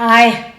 Hi,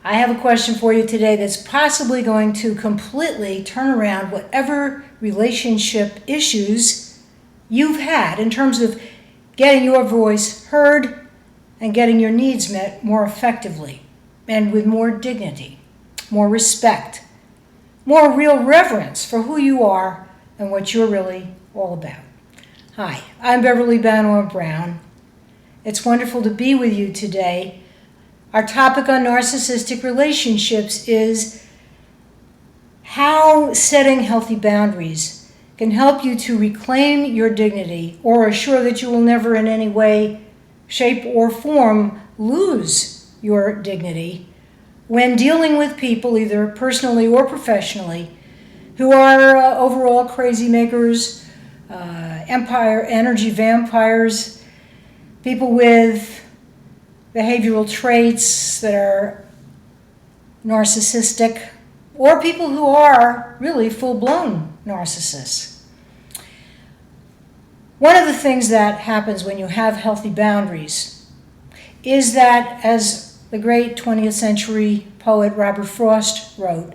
I have a question for you today that's possibly going to completely turn around whatever relationship issues you've had in terms of getting your voice heard and getting your needs met more effectively and with more dignity, more respect, more real reverence for who you are and what you're really all about. Hi, I'm Beverly Banwell Brown. It's wonderful to be with you today. Our topic on narcissistic relationships is how setting healthy boundaries can help you to reclaim your dignity or assure that you will never in any way, shape, or form lose your dignity when dealing with people, either personally or professionally, who are overall crazy makers, energy vampires, people with behavioral traits that are narcissistic, or people who are really full-blown narcissists. One of the things that happens when you have healthy boundaries is that, as the great 20th century poet Robert Frost wrote,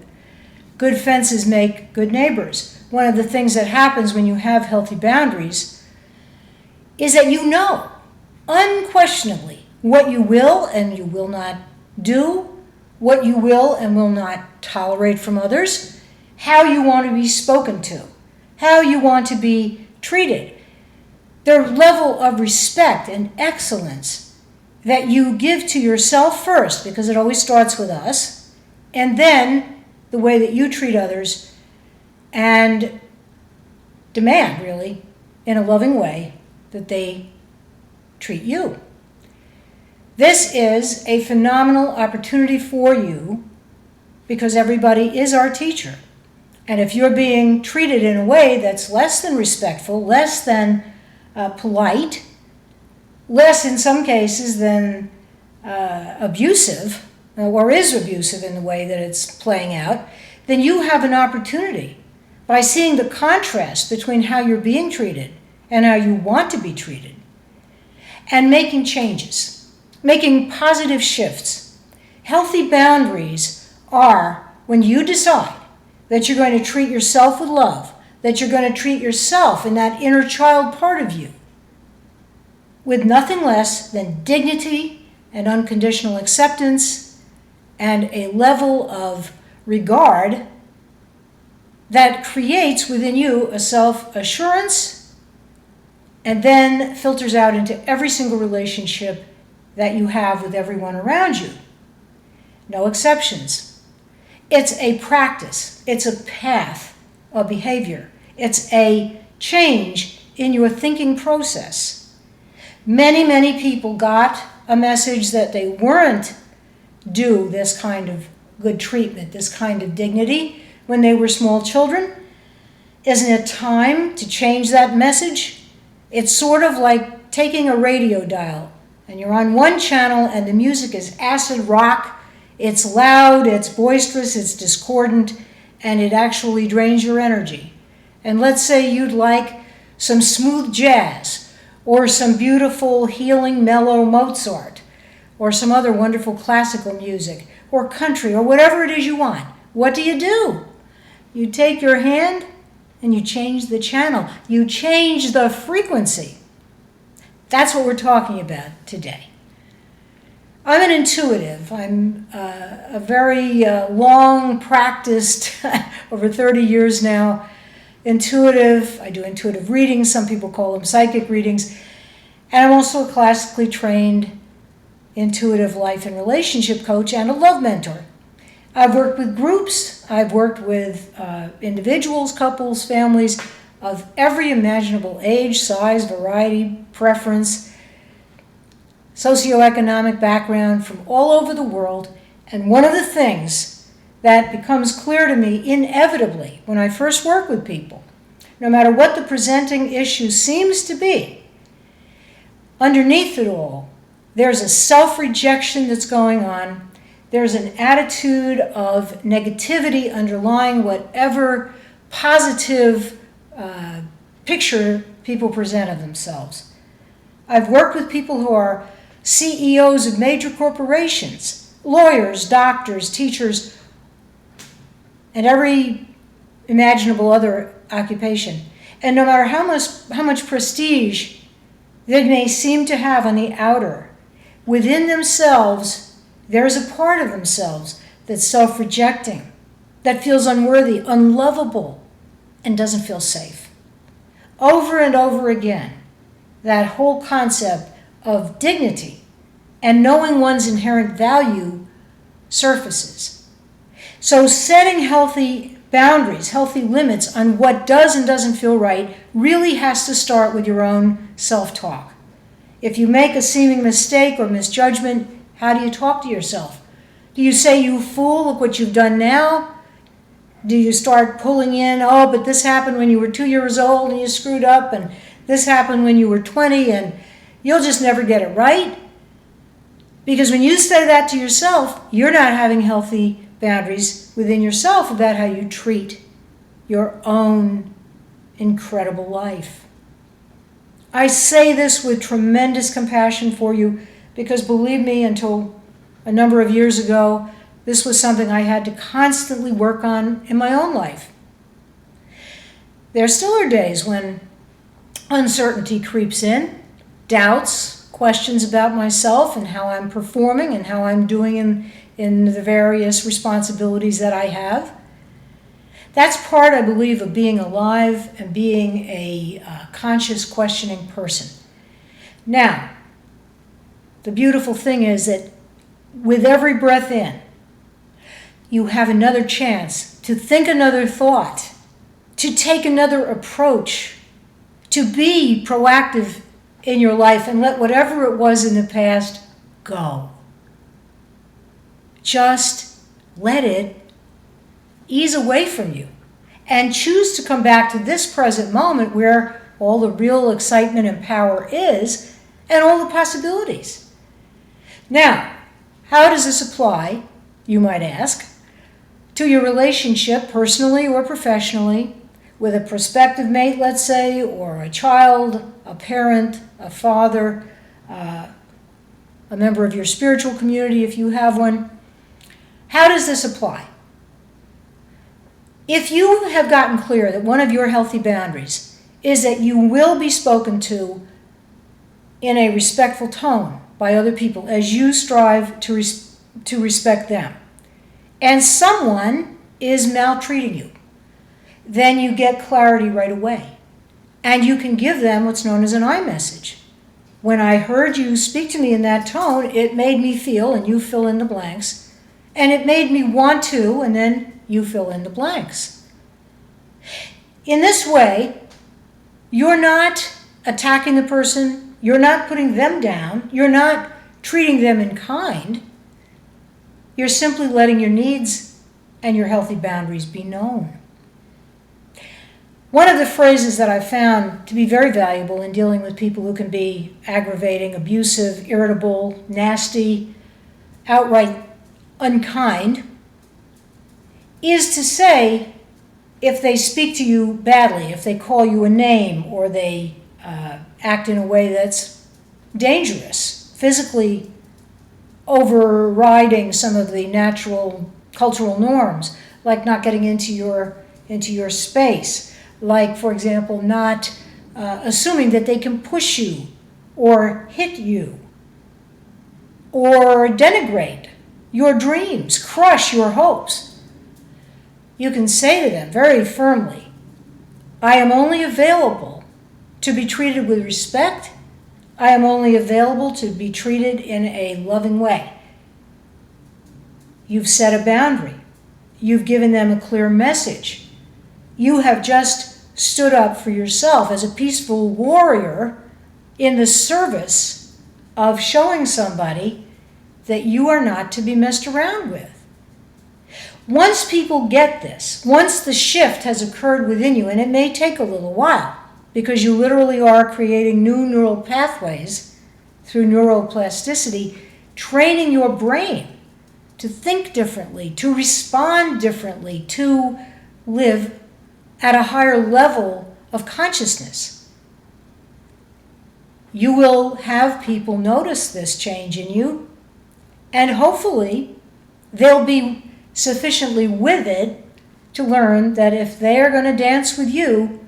good fences make good neighbors. One of the things that happens when you have healthy boundaries is that you know unquestionably what you will and you will not do, what you will and will not tolerate from others, how you want to be spoken to, how you want to be treated, the level of respect and excellence that you give to yourself first, because it always starts with us, and then the way that you treat others and demand, really, in a loving way, that they treat you. This is a phenomenal opportunity for you because everybody is our teacher. And if you're being treated in a way that's less than respectful, less than polite, less in some cases than abusive, or is abusive in the way that it's playing out, then you have an opportunity by seeing the contrast between how you're being treated and how you want to be treated and making changes. Making positive shifts. Healthy boundaries are when you decide that you're going to treat yourself with love, that you're going to treat yourself and that inner child part of you with nothing less than dignity and unconditional acceptance and a level of regard that creates within you a self-assurance and then filters out into every single relationship that you have with everyone around you. No exceptions. It's a practice. It's a path of behavior. It's a change in your thinking process. Many, many people got a message that they weren't due this kind of good treatment, this kind of dignity when they were small children. Isn't it time to change that message? It's sort of like taking a radio dial and you're on one channel and the music is acid rock, it's loud, it's boisterous, it's discordant, and it actually drains your energy. And let's say you'd like some smooth jazz, or some beautiful, healing, mellow Mozart, or some other wonderful classical music, or country, or whatever it is you want. What do? You take your hand and you change the channel. You change the frequency. That's what we're talking about today. I'm an intuitive. I'm a very long practiced, over 30 years now, intuitive. I do intuitive readings. Some people call them psychic readings. And I'm also a classically trained intuitive life and relationship coach and a love mentor. I've worked with groups. I've worked with individuals, couples, families, of every imaginable age, size, variety, preference, socioeconomic background from all over the world. And one of the things that becomes clear to me inevitably when I first work with people, no matter what the presenting issue seems to be, underneath it all, there's a self-rejection that's going on. There's an attitude of negativity underlying whatever positive picture people present of themselves. I've worked with people who are CEOs of major corporations, lawyers, doctors, teachers, and every imaginable other occupation. And no matter how much prestige they may seem to have on the outer, within themselves, there's a part of themselves that's self-rejecting, that feels unworthy, unlovable, and doesn't feel safe. Over and over again, that whole concept of dignity and knowing one's inherent value surfaces. So setting healthy boundaries, healthy limits on what does and doesn't feel right really has to start with your own self-talk. If you make a seeming mistake or misjudgment, how do you talk to yourself? Do you say, "You fool, look what you've done now"? Do you start pulling in, "Oh, but this happened when you were 2 years old and you screwed up, and this happened when you were 20 and you'll just never get it right"? Because when you say that to yourself, you're not having healthy boundaries within yourself about how you treat your own incredible life. I say this with tremendous compassion for you because, believe me, until a number of years ago, this was something I had to constantly work on in my own life. There still are days when uncertainty creeps in, doubts, questions about myself and how I'm performing and how I'm doing in the various responsibilities that I have. That's part, I believe, of being alive and being a conscious, questioning person. Now, the beautiful thing is that with every breath in, you have another chance to think another thought, to take another approach, to be proactive in your life and let whatever it was in the past go. Just let it ease away from you and choose to come back to this present moment where all the real excitement and power is and all the possibilities. Now, how does this apply, you might ask, to your relationship, personally or professionally, with a prospective mate, let's say, or a child, a parent, a father, a member of your spiritual community if you have one? How does this apply? If you have gotten clear that one of your healthy boundaries is that you will be spoken to in a respectful tone by other people as you strive to respect them, and someone is maltreating you, then you get clarity right away. And you can give them what's known as an I message. When I heard you speak to me in that tone, it made me feel, and you fill in the blanks, and it made me want to, and then you fill in the blanks. In this way, you're not attacking the person, you're not putting them down, you're not treating them in kind, you're simply letting your needs and your healthy boundaries be known. One of the phrases that I've found to be very valuable in dealing with people who can be aggravating, abusive, irritable, nasty, outright unkind, is to say, if they speak to you badly, if they call you a name or they act in a way that's dangerous, physically overriding some of the natural cultural norms, like not getting into your space, like, for example, not assuming that they can push you or hit you or denigrate your dreams, crush your hopes. You can say to them very firmly, I am only available to be treated with respect. I am only available to be treated in a loving way. You've set a boundary. You've given them a clear message. You have just stood up for yourself as a peaceful warrior in the service of showing somebody that you are not to be messed around with. Once people get this, once the shift has occurred within you, and it may take a little while, because you literally are creating new neural pathways through neuroplasticity, training your brain to think differently, to respond differently, to live at a higher level of consciousness. You will have people notice this change in you, And hopefully, they'll be sufficiently with it to learn that if they are going to dance with you,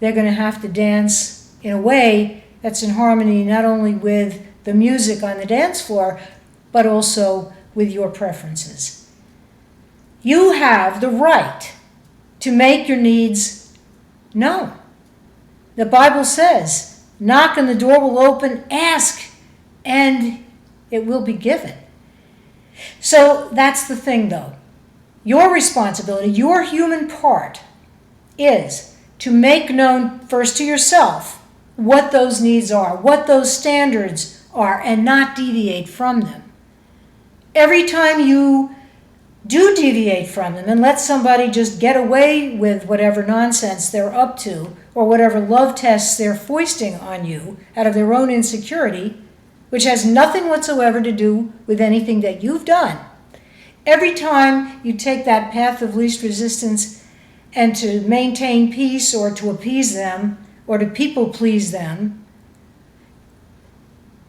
they're going to have to dance in a way that's in harmony not only with the music on the dance floor, but also with your preferences. You have the right to make your needs known. The Bible says, knock and the door will open, ask, and it will be given. So that's the thing, though. Your responsibility, your human part, is to make known first to yourself what those needs are, what those standards are, and not deviate from them. Every time you do deviate from them and let somebody just get away with whatever nonsense they're up to, or whatever love tests they're foisting on you out of their own insecurity, which has nothing whatsoever to do with anything that you've done. Every time you take that path of least resistance and to maintain peace or to appease them or to people please them,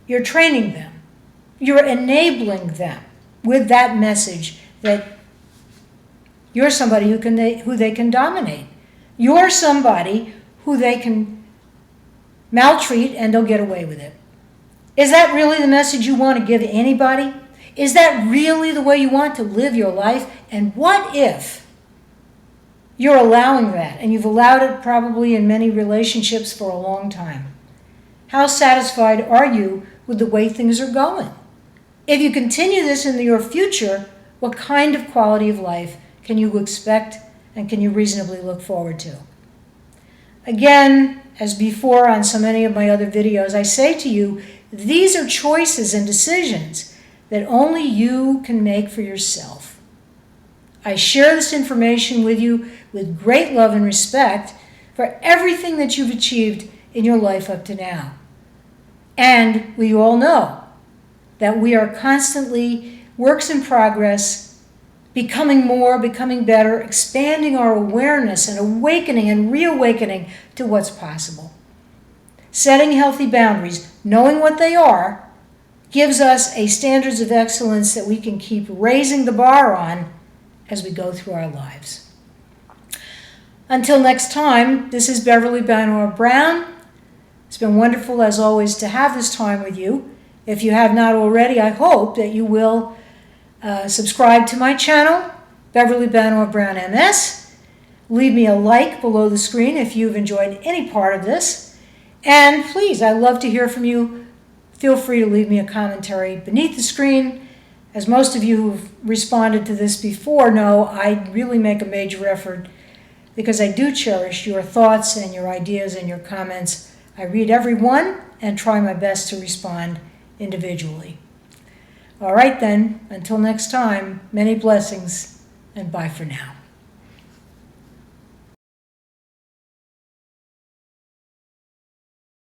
you're training them. You're enabling them with that message that you're somebody who they can dominate. You're somebody who they can maltreat and they'll get away with it. Is that really the message you want to give anybody? Is that really the way you want to live your life? And what if you're allowing that, and you've allowed it probably in many relationships for a long time? How satisfied are you with the way things are going? If you continue this in your future, what kind of quality of life can you expect and can you reasonably look forward to? Again, as before on so many of my other videos, I say to you, these are choices and decisions that only you can make for yourself. I share this information with you with great love and respect for everything that you've achieved in your life up to now. And we all know that we are constantly works in progress, becoming more, becoming better, expanding our awareness and awakening and reawakening to what's possible. Setting healthy boundaries, knowing what they are, gives us a standards of excellence that we can keep raising the bar on as we go through our lives. Until next time, this is Beverly Banor Brown. It's been wonderful, as always, to have this time with you. If you have not already, I hope that you will subscribe to my channel, Beverly Banor Brown MS. Leave me a like below the screen if you've enjoyed any part of this. And please, I'd love to hear from you. Feel free to leave me a commentary beneath the screen. As most of you who've responded to this before know, I really make a major effort because I do cherish your thoughts and your ideas and your comments. I read every one and try my best to respond individually. All right then, until next time, many blessings and bye for now.